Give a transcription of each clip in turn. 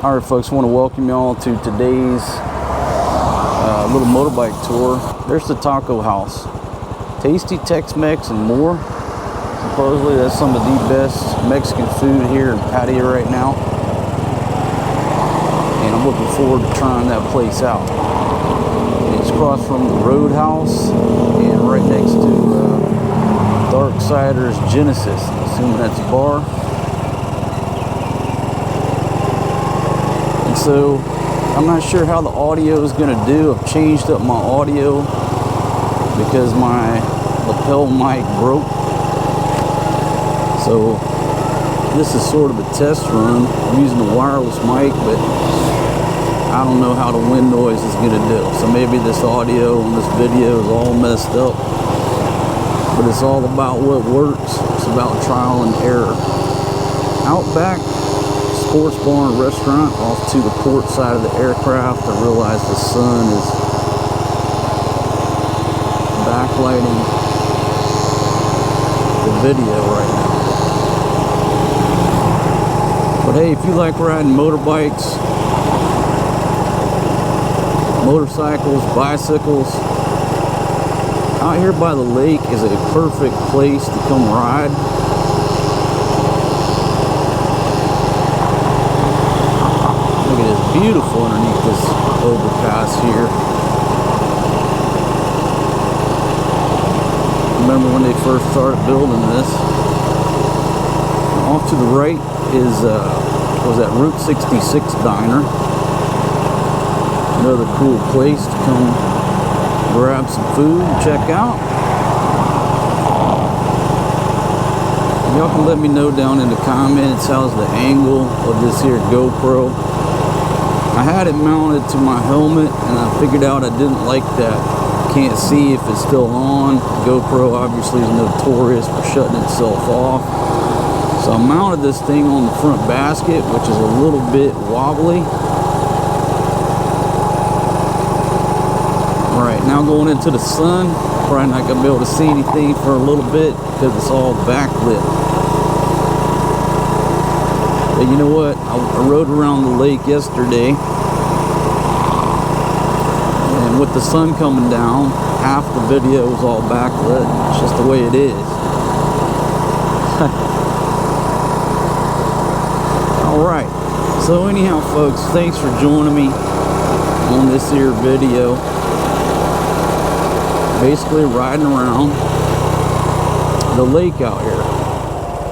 All right, folks, I want to welcome you all to today's little motorbike tour. There's the taco house. Tasty Tex-Mex and more. Supposedly that's some of the best Mexican food here in Pattaya right now. And I'm looking forward to trying that place out. It's across from the Roadhouse and right next to Darksider's Genesis. Assuming that's a bar. And so I'm not sure how the audio is going to do. I've changed up my audio because my lapel mic broke. So this is sort of a test run. I'm using a wireless mic, but I don't know how the wind noise is going to do. So maybe this audio on this video is all messed up. But it's all about what works. It's about trial and error. Outback Sports Bar and Restaurant off to the port side of the aircraft. I realize the sun is backlighting the video right now. But hey, if you like riding motorbikes, motorcycles, bicycles, out here by the lake is a perfect place to come ride. Look at this, beautiful underneath this overpass here. Remember when they first started building this. Off to the right is was that Route 66 diner. Another cool place to come grab some food and check out. Y'all can let me know down in the comments how's the angle of this here GoPro. I had it mounted to my helmet and I figured out I didn't like that. Can't see if it's still on. GoPro obviously is notorious for shutting itself off. So I mounted this thing on the front basket, which is a little bit wobbly. Alright, now going into the sun. Probably not going to be able to see anything for a little bit because it's all backlit. But you know what? I rode around the lake yesterday. And with the sun coming down, half the video was all backlit. It's just the way it is. Alright, so anyhow folks, thanks for joining me on this here video. Basically riding around the lake out here.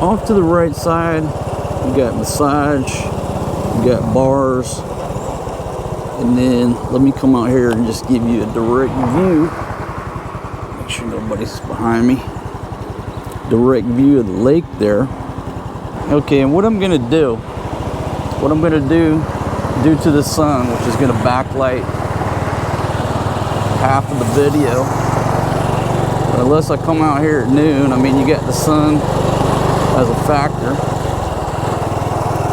Off to the right side, we got massage, we got bars, and then let me come out here and just give you a direct view. Make sure nobody's behind me. Direct view of the lake there. Okay, and what I'm gonna do due to the sun, which is gonna backlight half of the video. But unless I come out here at noon, I mean, you got the sun as a factor.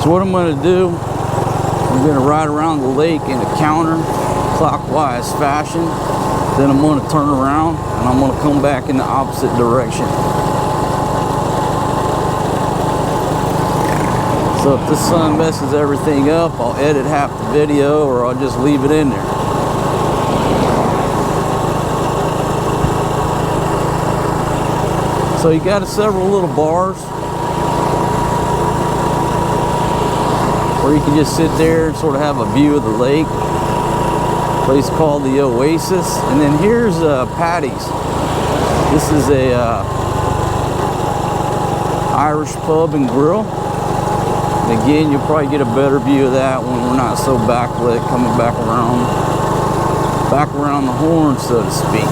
So what I'm gonna do, I'm gonna ride around the lake in a counterclockwise fashion. Then I'm gonna turn around and I'm gonna come back in the opposite direction. So if the sun messes everything up, I'll edit half the video or I'll just leave it in there. So you got several little bars where you can just sit there and sort of have a view of the lake. A place called the Oasis. And then here's Patty's. This is a Irish pub and grill. And again, you'll probably get a better view of that when we're not so backlit, coming back around the horn, so to speak.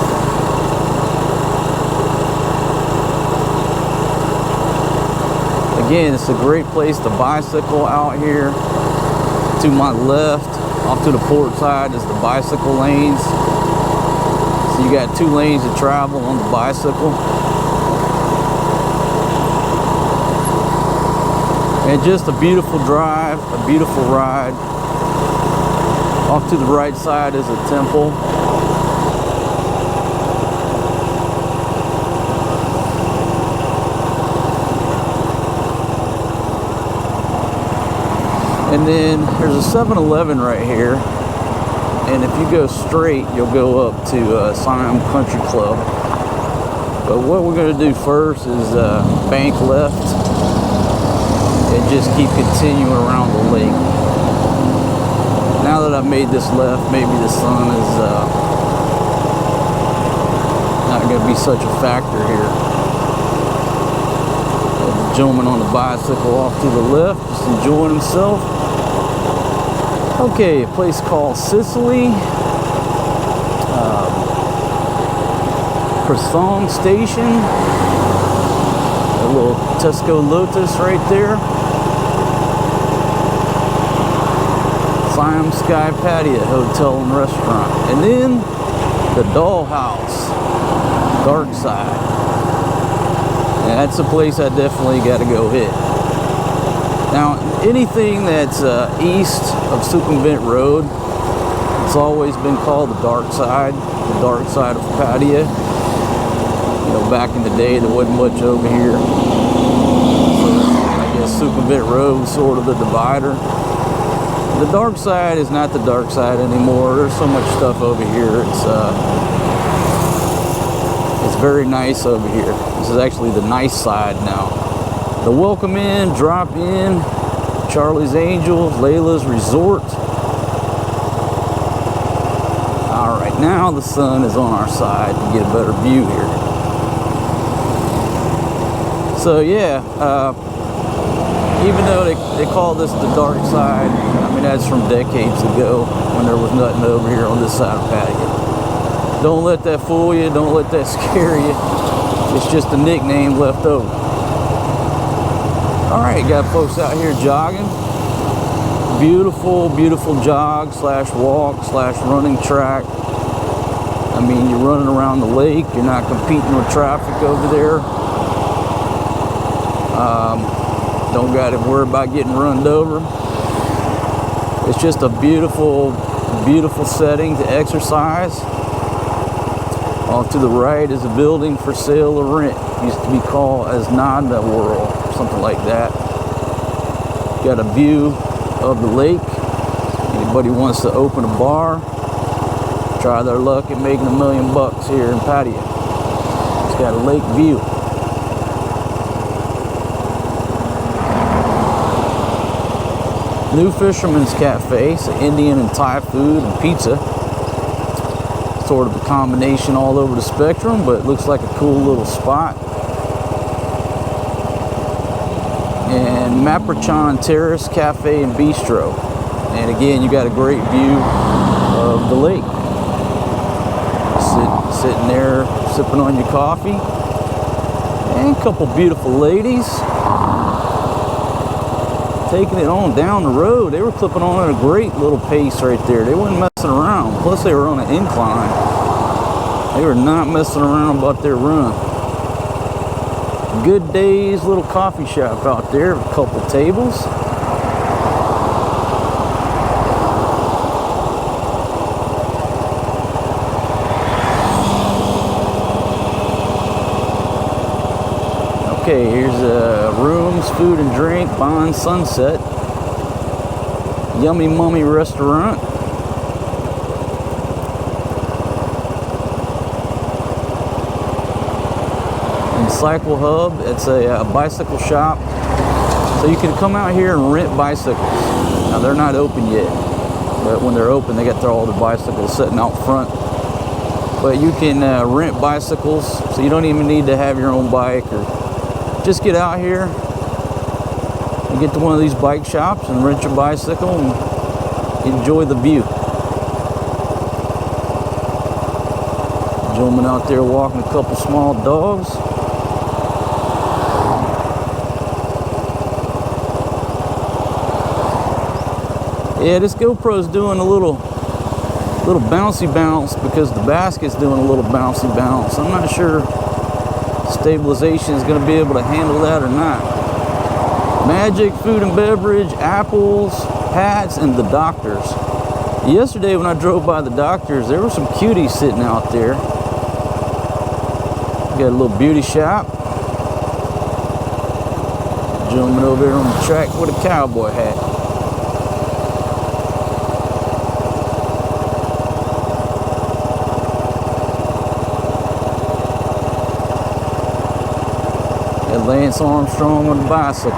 Again, it's a great place to bicycle out here. To my left, off to the port side, is the bicycle lanes. So you got 2 lanes of travel on the bicycle. And just a beautiful drive, a beautiful ride. Off to the right side is a temple. And then there's a 7-Eleven right here. And if you go straight, you'll go up to Siam Country Club. But what we're going to do first is bank left and just keep continuing around the lake. Now that I've made this left, maybe the sun is not going to be such a factor here. The gentleman on the bicycle off to the left, just enjoying himself. Okay, a place called Sicily. Prasong Station. A little Tesco Lotus right there. Siam Sky Pattaya Hotel and Restaurant. And then the Dollhouse, Dark Side. And that's a place I definitely got to go hit. Now, anything that's east of Sukhumvit Road, it's always been called the Dark Side of Pattaya. You know, back in the day, there wasn't much over here. So I guess Sukhumvit Road was sort of the divider. The dark side is not the dark side anymore. There's so much stuff over here. It's very nice over here. This is actually the nice side now. The welcome in, drop in, Charlie's Angels, Layla's Resort. All right, now the sun is on our side to get a better view here. So yeah, even though they call this the dark side, I mean, that's from decades ago when there was nothing over here on this side of Pattaya. Don't let that fool you, don't let that scare you. It's just a nickname left over. All right, got folks out here jogging. Beautiful, beautiful jog slash walk slash running track. I mean, you're running around the lake, you're not competing with traffic over there. Don't got to worry about getting run over. It's just a beautiful, beautiful setting to exercise. Off to the right is a building for sale or rent. It used to be called as Nanda World, something like that. Got a view of the lake. Anybody wants to open a bar, try their luck at making $1 million here in Pattaya. It's got a lake view. New Fisherman's Cafe, so Indian and Thai food and pizza. Sort of a combination all over the spectrum, but it looks like a cool little spot. And Mabprachan Terrace Cafe and Bistro. And again, you got a great view of the lake. Sitting there, sipping on your coffee. And a couple beautiful ladies. Taking it on down the road. They were clipping on at a great little pace right there. They weren't messing around. Plus they were on an incline. They were not messing around about their run. Good Days little coffee shop out there. A couple tables. Okay, here's rooms, food and drink, Bond Sunset. Yummy Mummy Restaurant. And Cycle Hub, it's a bicycle shop. So you can come out here and rent bicycles. Now they're not open yet, but when they're open, they got all the bicycles sitting out front. But you can rent bicycles, so you don't even need to have your own bike, or just get out here and get to one of these bike shops and rent your bicycle and enjoy the view. Gentleman out there walking a couple small dogs. Yeah, this GoPro's doing a little bouncy bounce because the basket's doing a little bouncy bounce. I'm not sure stabilization is going to be able to handle that or not. Magic, food and beverage, apples, hats, and the doctors. Yesterday when I drove by the doctors, there were some cuties sitting out there. Got a little beauty shop. Gentleman over there on the track with a cowboy hat. Lance Armstrong on the bicycle.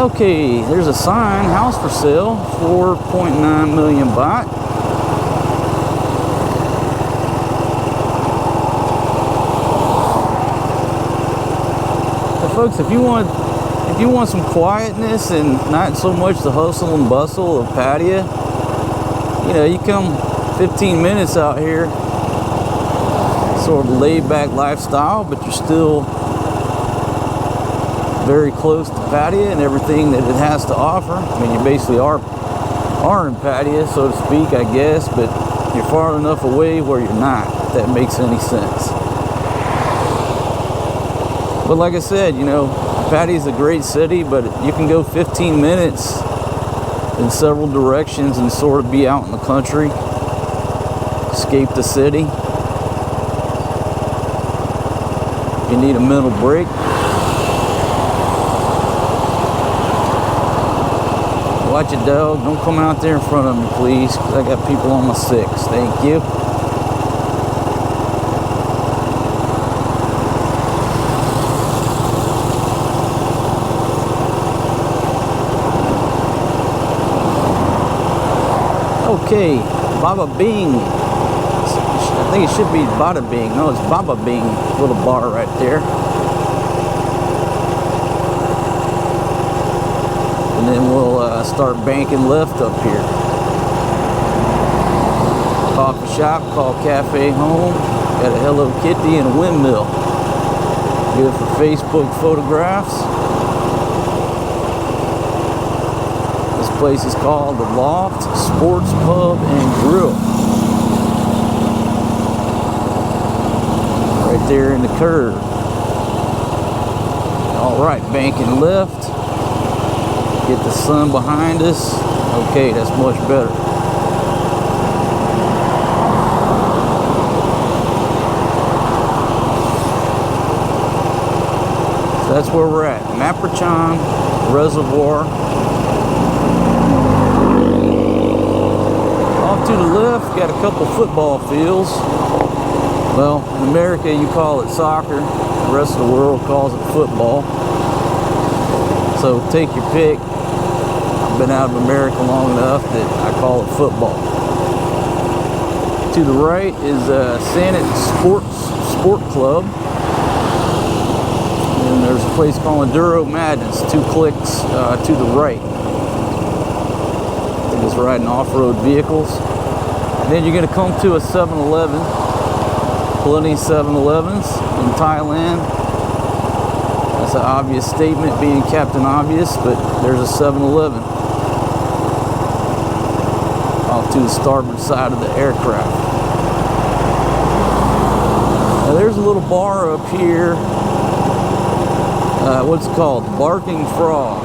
Okay, there's a sign, house for sale, 4.9 million baht. So folks, if you want some quietness and not so much the hustle and bustle of Pattaya, you know, you come 15 minutes out here, sort of laid back lifestyle, but you're still very close to Pattaya and everything that it has to offer. I mean, you basically are in Pattaya, so to speak, I guess, but you're far enough away where you're not, if that makes any sense. But like I said, you know, Pattaya is a great city, but you can go 15 minutes in several directions and sort of be out in the country, escape the city. You need a mental break. Watch it, dog. Don't come out there in front of me, please, because I got people on my six. Thank you. Okay, Baba Bing. I think it should be Bada Bing. No, it's Baba Bing. Little bar right there. And then we'll start banking left up here. Coffee shop called Cafe Home. Got a Hello Kitty and a windmill. Good for Facebook photographs. This place is called the Loft Sports Pub and Grill. Right there in the curve. All right, banking left. Get the sun behind us. Okay, that's much better. So that's where we're at. Mabprachan Reservoir. Off to the left, got a couple football fields. Well, in America you call it soccer. The rest of the world calls it football. So take your pick. I've been out of America long enough that I call it football. To the right is Sanet Sport Club. And there's a place called Enduro Madness, 2 clicks to the right. I think it's riding off-road vehicles. And then you're going to come to a 7-Eleven. Plenty of 7-Elevens in Thailand. That's an obvious statement, being Captain Obvious, but there's a 7-Eleven off to the starboard side of the aircraft. Now there's a little bar up here. What's it called? Barking Frog.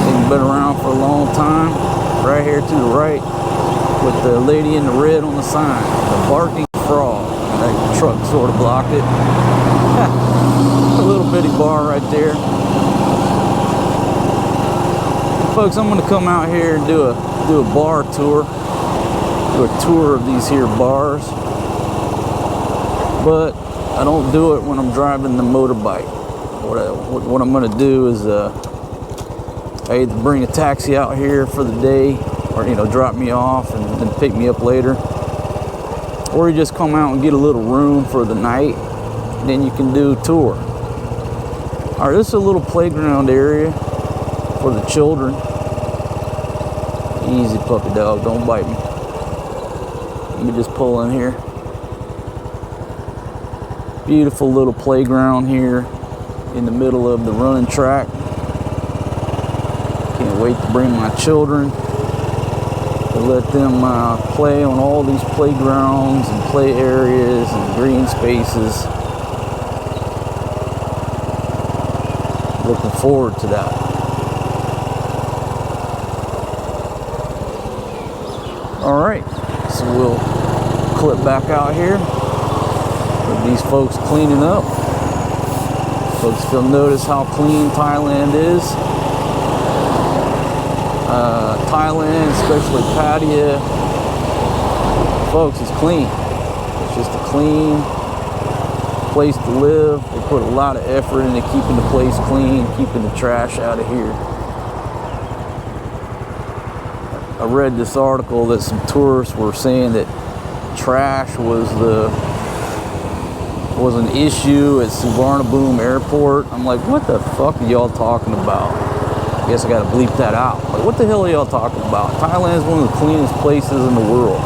It's been around for a long time. Right here to the right, with the lady in the red on the sign. The Barking Frog. That truck sort of blocked it. A little bitty bar right there. Folks, I'm going to come out here and do a bar tour. Do a tour of these here bars. But I don't do it when I'm driving the motorbike. What I'm going to do is I either bring a taxi out here for the day, or drop me off and then pick me up later. Or you just come out and get a little room for the night, and then you can do a tour. All right, this is a little playground area for the children. Easy, puppy dog, don't bite me. Let me just pull in here. Beautiful little playground here in the middle of the running track. Can't wait to bring my children to let them play on all these playgrounds and play areas and green spaces. Looking forward to that. All right, so we'll clip back out here with these folks cleaning up. Folks, if you'll notice how clean Thailand is. Thailand, especially Pattaya, folks, is clean. It's just a clean place to live. They put a lot of effort into keeping the place clean, keeping the trash out of here. I read this article that some tourists were saying that trash was an issue at Suvarnabhumi Airport. I'm like, what the fuck are y'all talking about? I guess I gotta bleep that out. Like, what the hell are y'all talking about? Thailand is one of the cleanest places in the world.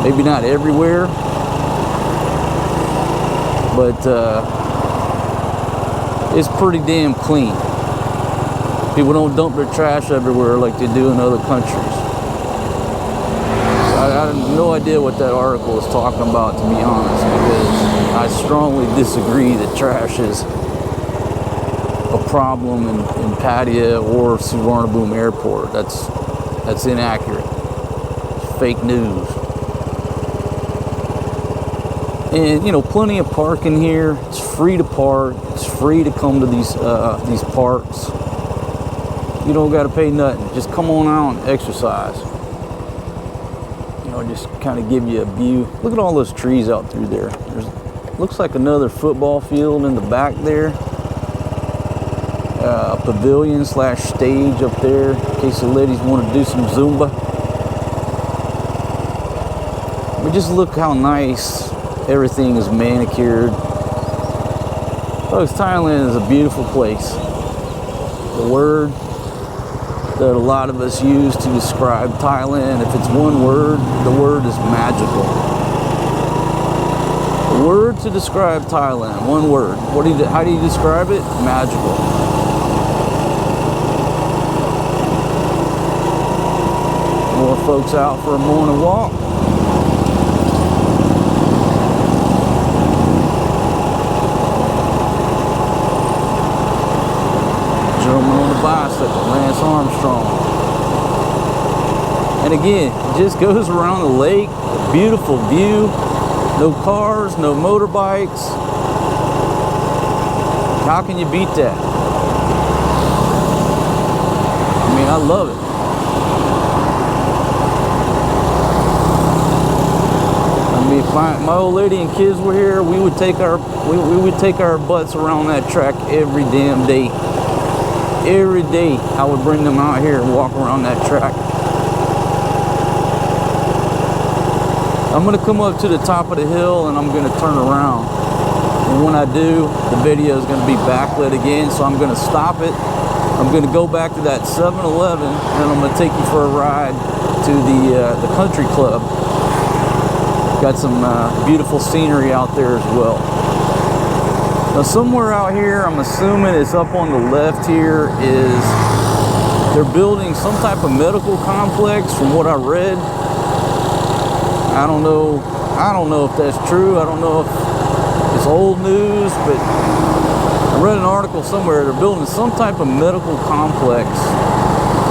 Maybe not everywhere, but it's pretty damn clean. People don't dump their trash everywhere like they do in other countries. I have no idea what that article is talking about, to be honest, because I strongly disagree that trash is a problem in Pattaya or Suvarnabhumi Airport. That's inaccurate. It's fake news. And you know, plenty of parking here. It's free to park. It's free to come to these parks. You don't got to pay nothing. Just come on out and exercise. You know, just kind of give you a view. Look at all those trees out through there. Looks like another football field in the back there. A pavilion / stage up there in case the ladies want to do some Zumba. But just look how nice everything is manicured. Folks, Thailand is a beautiful place. The word that a lot of us use to describe Thailand, if it's one word, the word is magical. The word to describe Thailand, one word. How do you describe it? Magical. More folks out for a morning walk. Gentleman on the bicycle, Lance Armstrong. And again, it just goes around the lake, a beautiful view, no cars, no motorbikes. How can you beat that? I mean, I love it. I mean, if my old lady and kids were here, we would take our butts around that track every damn day. Every day I would bring them out here and walk around that track. I'm going to come up to the top of the hill and I'm going to turn around. And when I do, the video is going to be backlit again, so I'm going to stop it. I'm going to go back to that 7-Eleven and I'm going to take you for a ride to the country club. Got some beautiful scenery out there as well. Now somewhere out here, I'm assuming it's up on the left here, is they're building some type of medical complex from what I read. I don't know if that's true. I don't know if it's old news, but I read an article somewhere. They're building some type of medical complex.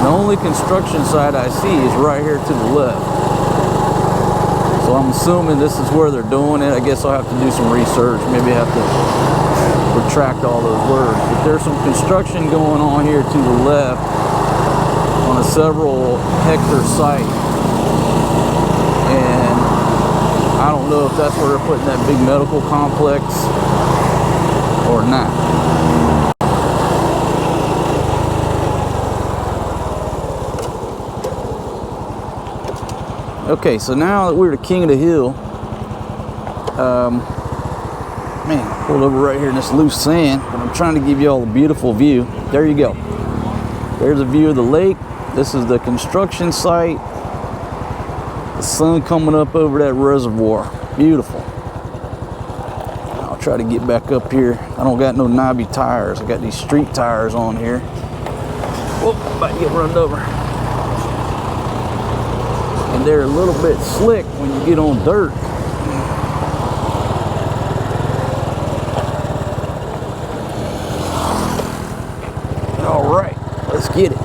The only construction site I see is right here to the left. So I'm assuming this is where they're doing it. I guess I'll have to do some research. Maybe I have to retract all those words. But there's some construction going on here to the left on a several hectare site. And I don't know if that's where they're putting that big medical complex or not. Okay, so now that we're the king of the hill, man, pulled over right here in this loose sand, but I'm trying to give you all a beautiful view. There you go. There's a view of the lake. This is the construction site. The sun coming up over that reservoir. Beautiful. I'll try to get back up here. I don't got no knobby tires. I got these street tires on here. Whoop, about to get run over. And they're a little bit slick when you get on dirt. All right, let's get it.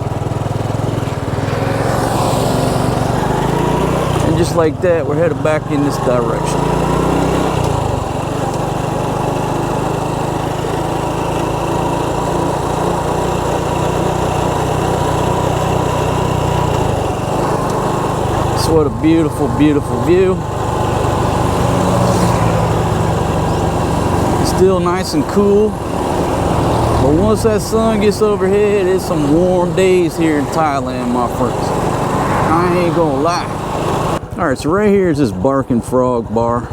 And just like that, we're headed back in this direction. What a beautiful, beautiful view. Still nice and cool. But once that sun gets overhead, it's some warm days here in Thailand, my friends. I ain't gonna lie. All right, so right here is this Barking Frog bar.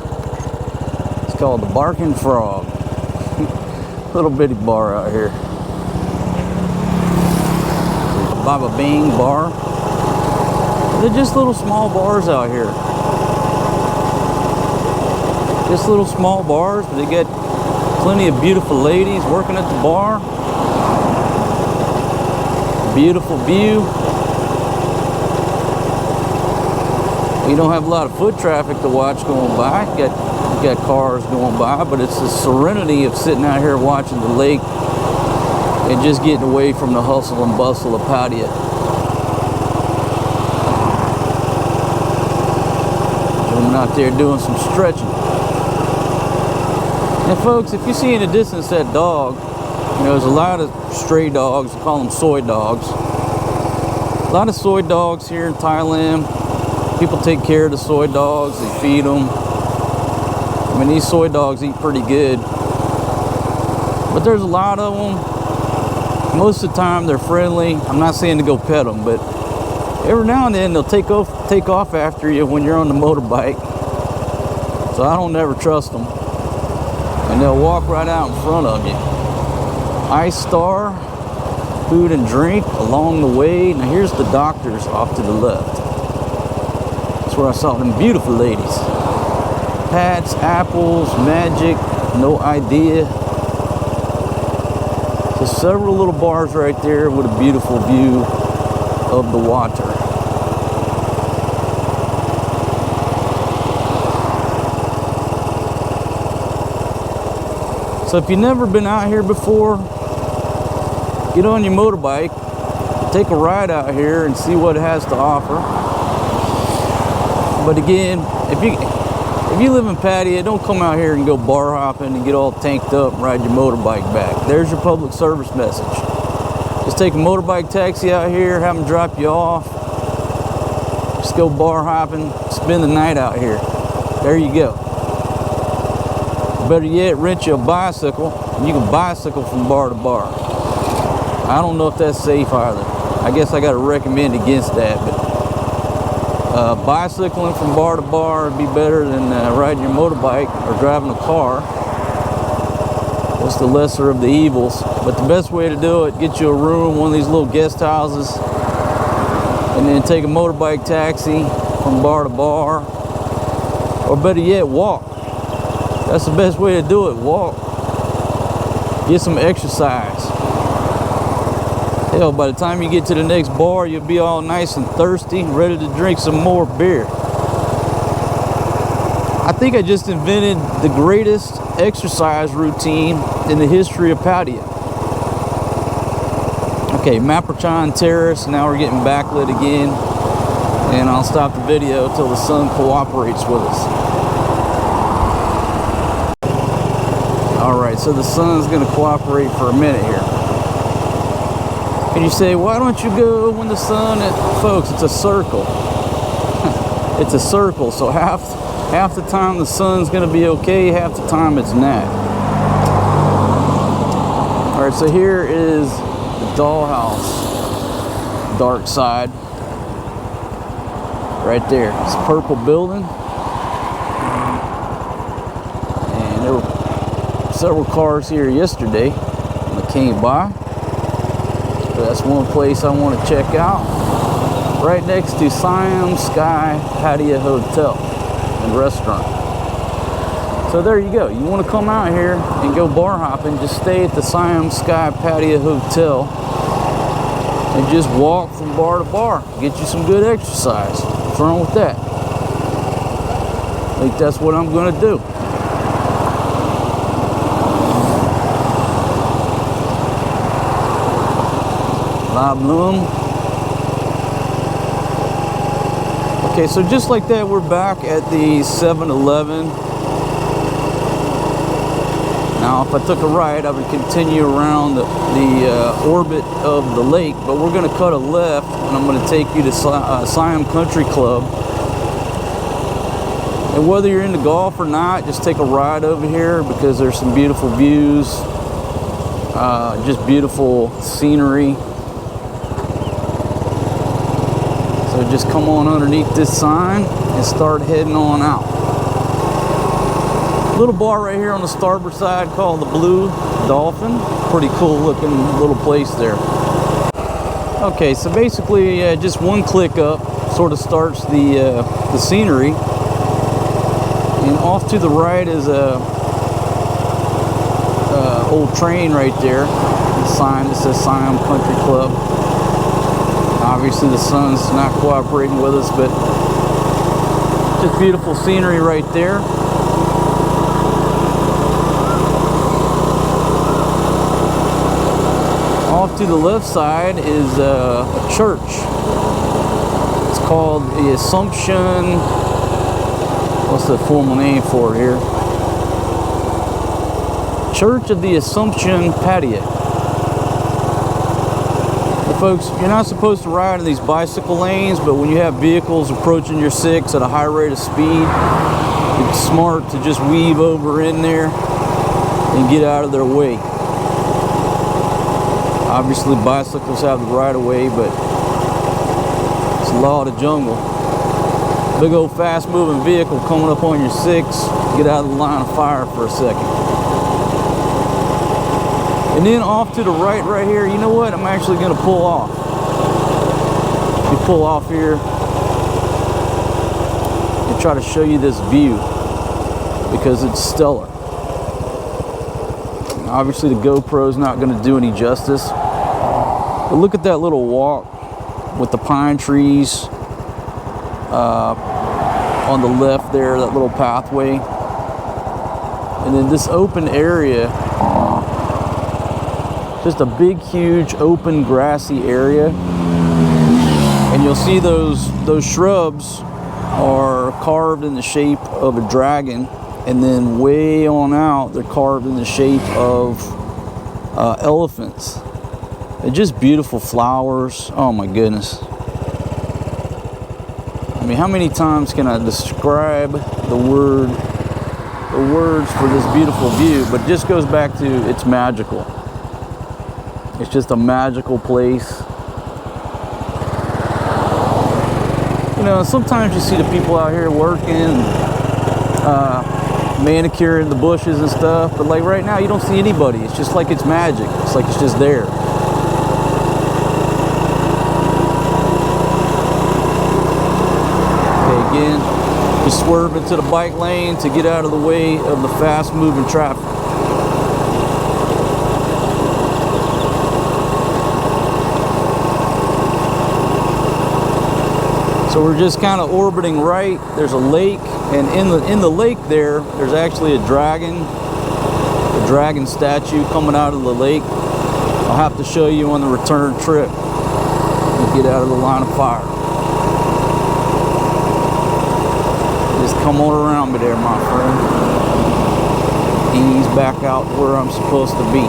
It's called the Barking Frog. Little bitty bar out here. Baba Bing bar. They're just little small bars out here. Just little small bars, but they got plenty of beautiful ladies working at the bar. Beautiful view. You don't have a lot of foot traffic to watch going by. You got cars going by, but it's the serenity of sitting out here watching the lake and just getting away from the hustle and bustle of Pattaya. I'm out there doing some stretching. And folks, if you see in the distance that dog, you know, there's a lot of stray dogs, we call them soy dogs. A lot of soy dogs here in Thailand. People take care of the soy dogs, they feed them. I mean, these soy dogs eat pretty good. But there's a lot of them. Most of the time they're friendly. I'm not saying to go pet them, but every now and then they'll take off after you when you're on the motorbike. So I don't never trust them. And they'll walk right out in front of you. Ice Star, food and drink along the way. Now here's the doctors off to the left. That's where I saw them beautiful ladies. Pats, apples, magic, no idea. So several little bars right there with a beautiful view of the water. So if you've never been out here before, get on your motorbike, take a ride out here and see what it has to offer. But again, if you live in Pattaya, don't come out here and go bar hopping and get all tanked up and ride your motorbike back. There's your public service message. Just take a motorbike taxi out here, have them drop you off. Just go bar hopping, spend the night out here. There you go. Better yet, rent you a bicycle. You can bicycle from bar to bar. I don't know if that's safe either. I guess I got to recommend against that. But bicycling from bar to bar would be better than riding your motorbike or driving a car. It's the lesser of the evils. But the best way to do it, get you a room, one of these little guest houses, and then take a motorbike taxi from bar to bar. Or better yet, walk. That's the best way to do it, walk. Get some exercise. Hell, by the time you get to the next bar, you'll be all nice and thirsty, ready to drink some more beer. I think I just invented the greatest exercise routine in the history of Pattaya. Okay, Mabprachan Terrace, now we're getting backlit again. And I'll stop the video until the sun cooperates with us. Alright, so the sun's going to cooperate for a minute here. And you say, why don't you go when the sun... Folks, it's a circle. It's a circle, so half the time the sun's going to be okay, half the time it's not. Alright, so here is the dollhouse. Dark side. Right there. It's a purple building. And there were several cars here yesterday when I came by. So that's one place I want to check out. Right next to Siam Sky Pattaya Hotel and Restaurant. So there you go. You want to come out here and go bar hopping, just stay at the Siam Sky Pattaya Hotel and just walk from bar to bar. Get you some good exercise. What's wrong with that? I think that's what I'm going to do. Bloom. Okay, so just like that, we're back at the 7-Eleven. Now, if I took a right, I would continue around the orbit of the lake, but we're going to cut a left, and I'm going to take you to Siam Country Club. And whether you're into golf or not, just take a ride over here because there's some beautiful views, just beautiful scenery. So just come on underneath this sign and start heading on out. Little bar right here on the starboard side called the Blue Dolphin. Pretty cool looking little place there. Okay, so basically just one click up sort of starts the scenery. And off to the right is a old train right there. The sign that says Siam Country Club. Obviously the sun's not cooperating with us, but just beautiful scenery right there. Off to the left side is a church. It's called the Assumption. What's the formal name for it here? Church of the Assumption Pattaya. Well, folks, you're not supposed to ride in these bicycle lanes, but when you have vehicles approaching your 6 at a high rate of speed, it's smart to just weave over in there and get out of their way. Obviously, bicycles have the right of way, but it's the law of the jungle. Big old fast moving vehicle coming up on your 6, get out of the line of fire for a second. And then off to the right here, you know what? I'm actually going to pull off. You pull off here and try to show you this view because it's stellar. Obviously the GoPro's not going to do any justice, but look at that little walk with the pine trees on the left there, that little pathway, and then this open area, just a big huge open grassy area, and you'll see those shrubs are carved in the shape of a dragon. And then way on out, they're carved in the shape of elephants. They're just beautiful flowers. Oh my goodness. I mean, how many times can I describe the words for this beautiful view? But it just goes back to, it's magical. It's just a magical place. You know, sometimes you see the people out here working, manicuring the bushes and stuff, but like right now you don't see anybody. It's just like it's magic. It's like it's just there. Okay, again, just swerve into the bike lane to get out of the way of the fast moving traffic. So we're just kind of orbiting right. There's a lake, and in the lake there's actually a dragon statue coming out of the lake. I'll have to show you on the return trip to get out of the line of fire. Just come on around me there, my friend. Ease back out where I'm supposed to be.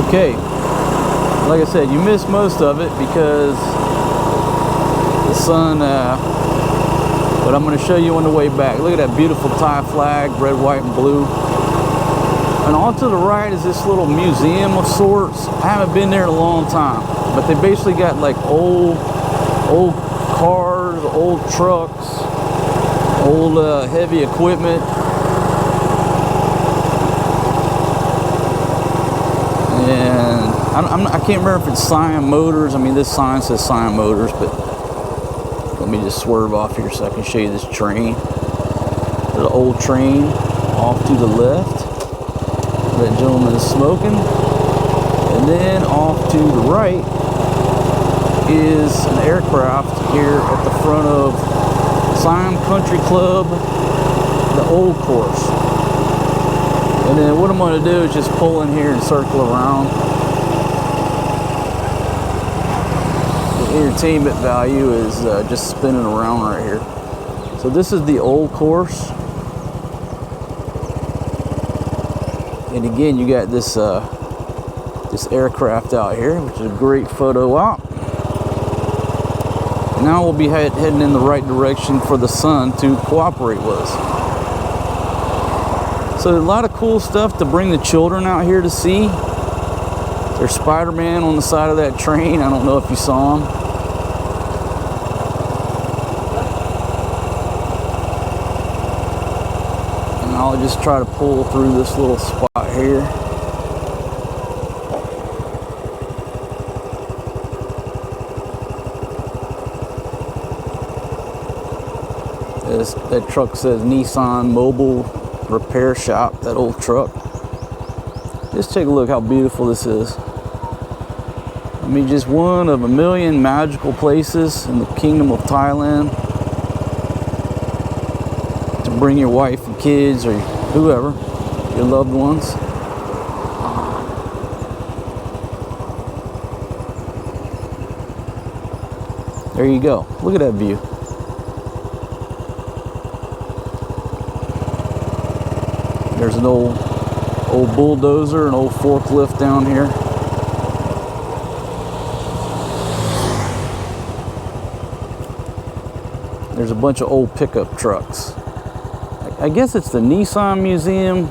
Okay, like I said, you missed most of it because the sun, but I'm going to show you on the way back. Look at that beautiful Thai flag, red, white, and blue. And on to the right is this little museum of sorts. I haven't been there in a long time, but they basically got like old cars, old trucks, old heavy equipment. And I can't remember if it's Siam Motors. I mean, this sign says Siam Motors, but let me just swerve off here so I can show you this train. The old train off to the left. That gentleman is smoking. And then off to the right is an aircraft here at the front of Siam Country Club, the old course. And then what I'm going to do is just pull in here and circle around. entertainment value is just spinning around right here. So this is the old course. And again, you got this this aircraft out here, which is a great photo op. Now we'll be heading in the right direction for the sun to cooperate with us. So a lot of cool stuff to bring the children out here to see. There's Spider-Man on the side of that train. I don't know if you saw him. And I'll just try to pull through this little spot here. That truck says Nissan Mobile Repair Shop, that old truck. Just take a look how beautiful this is. I mean, just one of a million magical places in the kingdom of Thailand to bring your wife and kids or whoever, your loved ones. There you go. Look at that view. There's an old bulldozer, an old forklift down here. There's a bunch of old pickup trucks. I guess it's the Nissan Museum.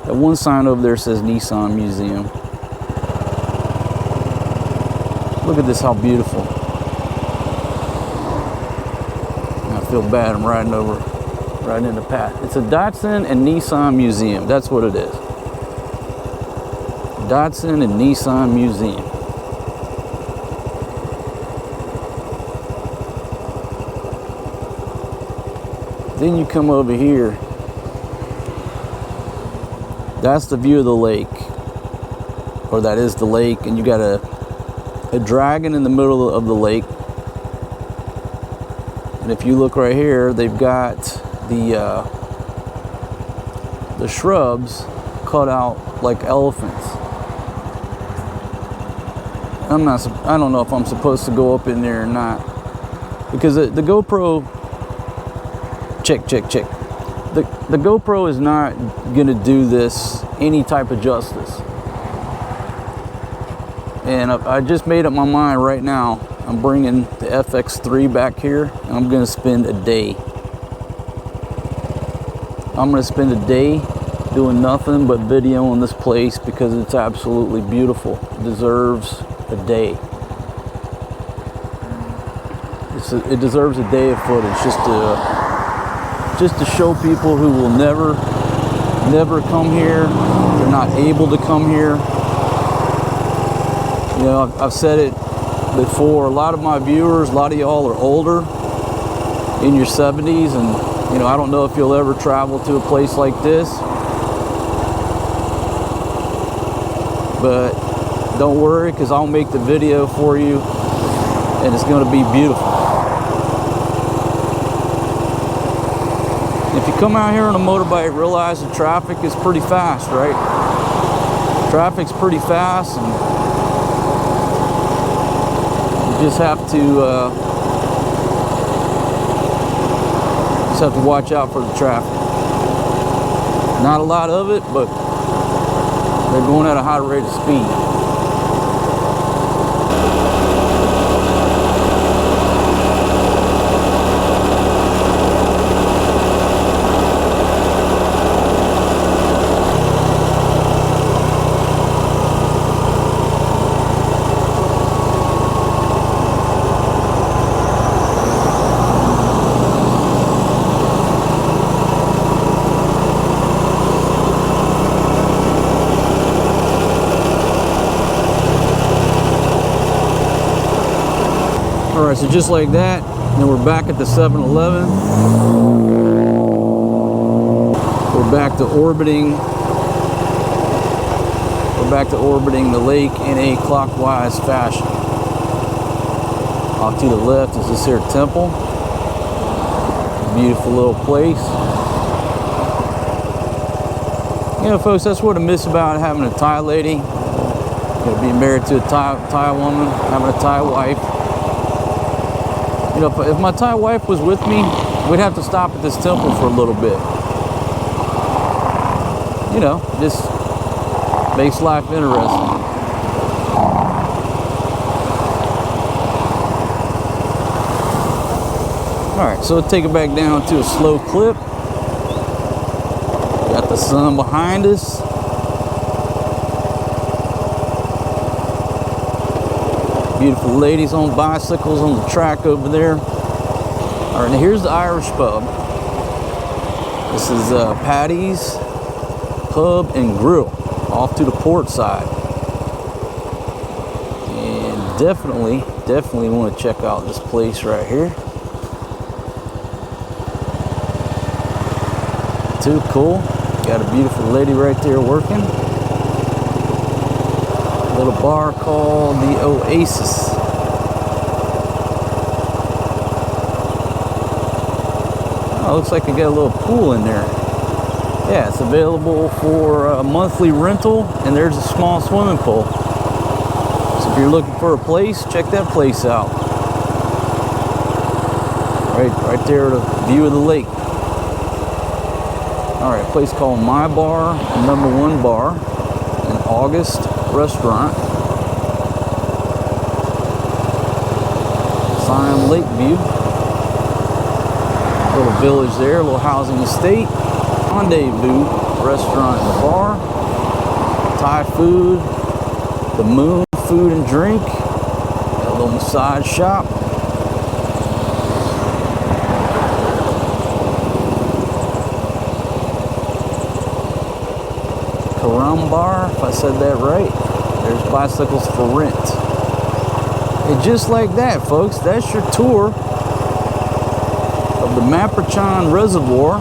That one sign over there says Nissan Museum. Look at this, how beautiful. I feel bad, I'm riding in the path. It's a Datsun and Nissan Museum. That's what it is. Datsun and Nissan Museum. Then you come over here. That's the view of the lake. Or that is the lake, and you got a dragon in the middle of the lake. And if you look right here, they've got the shrubs cut out like elephants. I don't know if I'm supposed to go up in there or not, because the GoPro, check. The GoPro is not gonna do this any type of justice. And I just made up my mind right now. I'm bringing the FX3 back here, and I'm gonna spend a day. I'm gonna spend a day doing nothing but videoing this place because it's absolutely beautiful. It deserves a day. It deserves a day of footage just to show people who will never come here. They're not able to come here. You know, I've said it before. A lot of my viewers, a lot of y'all are older, in your 70s, and you know, I don't know if you'll ever travel to a place like this, but don't worry, because I'll make the video for you, and it's going to be beautiful. If you come out here on a motorbike, realize the traffic is pretty fast, right? Traffic's pretty fast, and you just have to watch out for the traffic. Not a lot of it, but they're going at a high rate of speed. Alright, so just like that, then we're back at the 7-Eleven. We're back to orbiting the lake in a clockwise fashion. Off to the left is this here temple. Beautiful little place. You know, folks, that's what I miss about having a Thai lady. You know, being married to a Thai woman, having a Thai wife. You know, if my Thai wife was with me, we'd have to stop at this temple for a little bit. You know, just makes life interesting. Alright, so we'll take it back down to a slow clip. Got the sun behind us. Beautiful ladies on bicycles on the track over there. Alright, now here's the Irish pub. This is Paddy's Pub and Grill, off to the port side. And definitely want to check out this place right here. Too cool. Got a beautiful lady right there working. A little bar called the Oasis. Oh, looks like I got a little pool in there. Yeah, it's available for a monthly rental, and there's a small swimming pool. So if you're looking for a place, check that place out. Right there, the view of the lake. All right, a place called My Bar, #1 Bar, in August Restaurant. Siam Lakeview. Little village there, a little housing estate. Rendezvous Restaurant and Bar. Thai food. The Moon Food and Drink. Got a little massage shop. Bar, if I said that right. There's bicycles for rent. And just like that, folks, that's your tour of the Mabprachan Reservoir.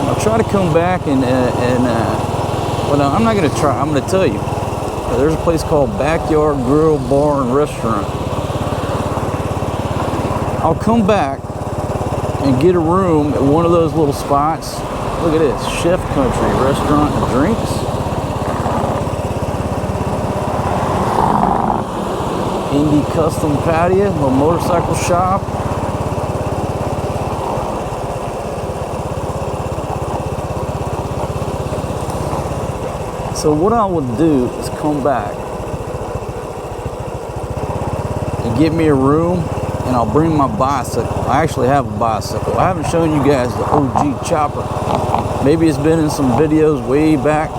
I'll try to come back and well, no, I'm not going to try. I'm going to tell you. There's a place called Backyard Grill Bar and Restaurant. I'll come back and get a room at one of those little spots. Look at this, Chef Country Restaurant and Drinks. Indie Custom Patio, little motorcycle shop. So what I will do is come back and get me a room. And I'll bring my bicycle. I actually have a bicycle. I haven't shown you guys the OG chopper. Maybe it's been in some videos way back.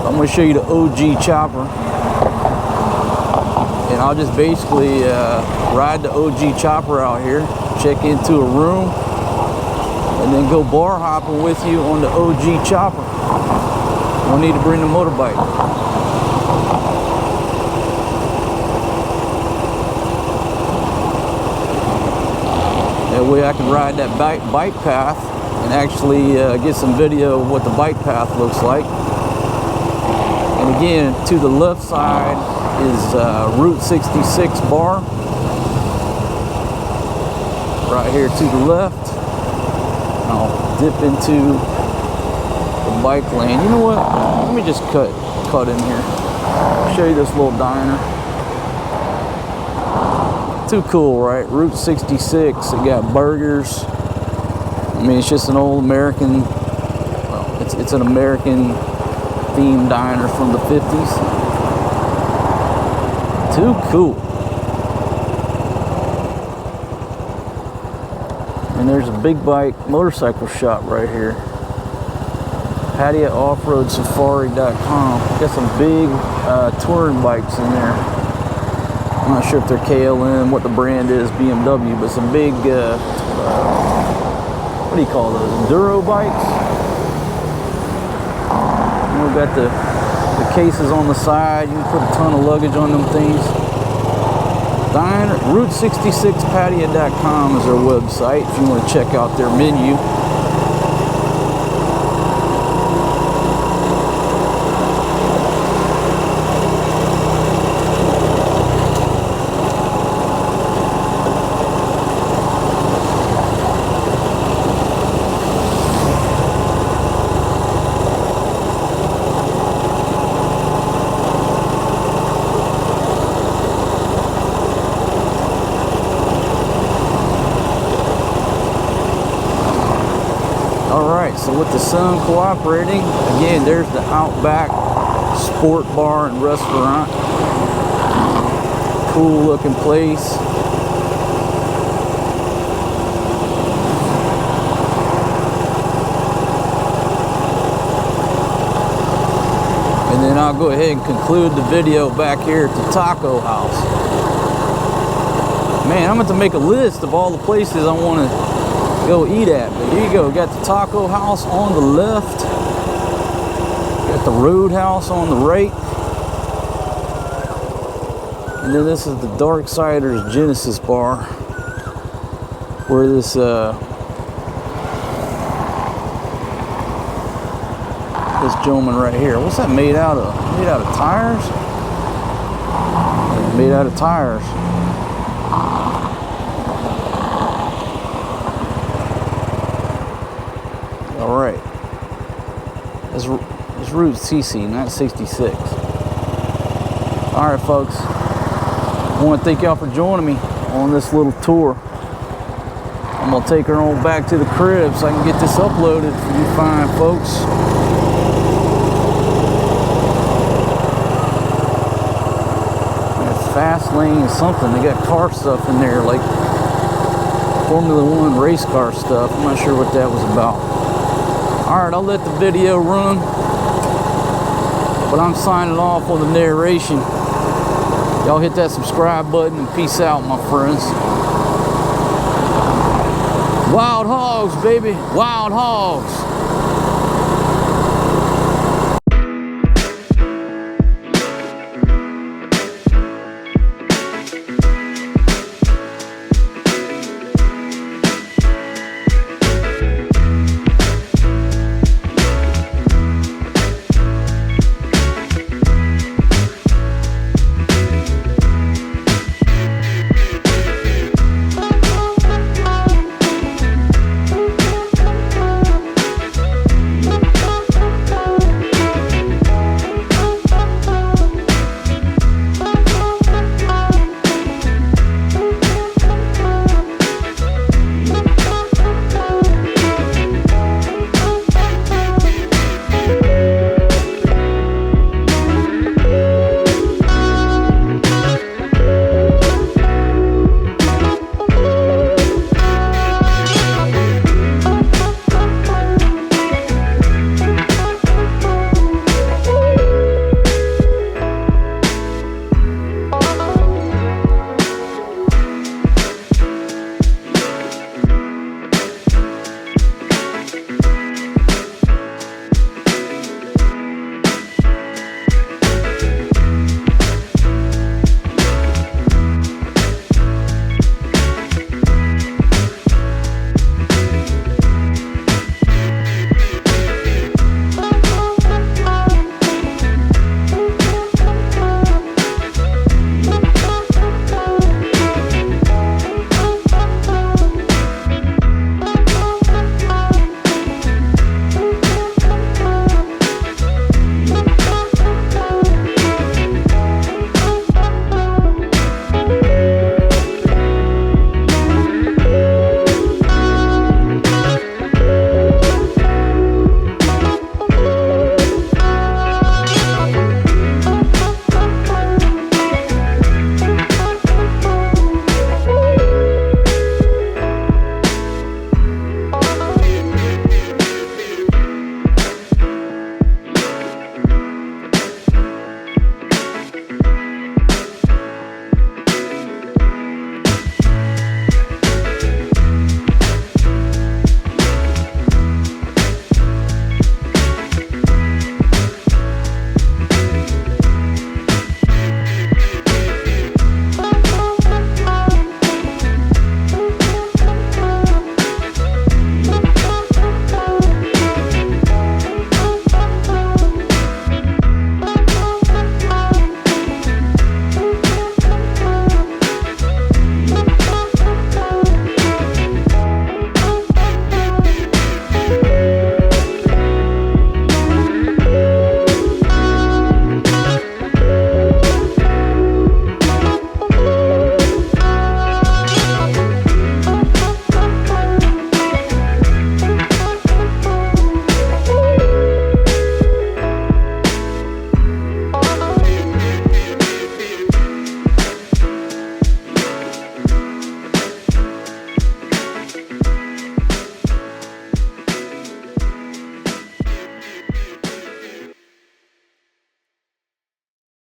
I'm going to show you the OG chopper. And I'll just basically ride the OG chopper out here, check into a room, and then go bar hopping with you on the OG chopper. Don't need to bring the motorbike. That way I can ride that bike path and actually get some video of what the bike path looks like. And again, to the left side is Route 66 bar. Right here to the left. I'll dip into the bike lane. You know what? Let me just cut in here. I'll show you this little diner. Too cool, right? Route 66, it got burgers. I mean, it's just an old American, well, it's an American themed diner from the 50s. Too cool. And there's a big bike motorcycle shop right here. Pattaya offroadsafari.com. Got some big touring bikes in there. I'm not sure if they're KLM, what the brand is, BMW, but some big, what do you call those, Enduro bikes? And we've got the cases on the side. You can put a ton of luggage on them things. Route66Pattaya.com is their website if you want to check out their menu. Alright, so with the sun cooperating, again, there's the Outback Sport Bar and Restaurant. Cool looking place. And then I'll go ahead and conclude the video back here at the taco house. Man, I'm going to make a list of all the places I want to go eat at. But here you go. Got the taco house on the left. Got the Roadhouse on the right. And then this is the Darksiders Genesis Bar, where this this gentleman right here. What's that made out of? Made out of tires? Made out of tires. All right. This Route CC, not 66. All right, folks. I want to thank y'all for joining me on this little tour. I'm going to take her on back to the crib so I can get this uploaded for you fine folks. Fast lane is something. They got car stuff in there, like Formula One race car stuff. I'm not sure what that was about. Alright, I'll let the video run, but I'm signing off on the narration. Y'all hit that subscribe button and peace out, my friends. Wild hogs, baby. Wild hogs.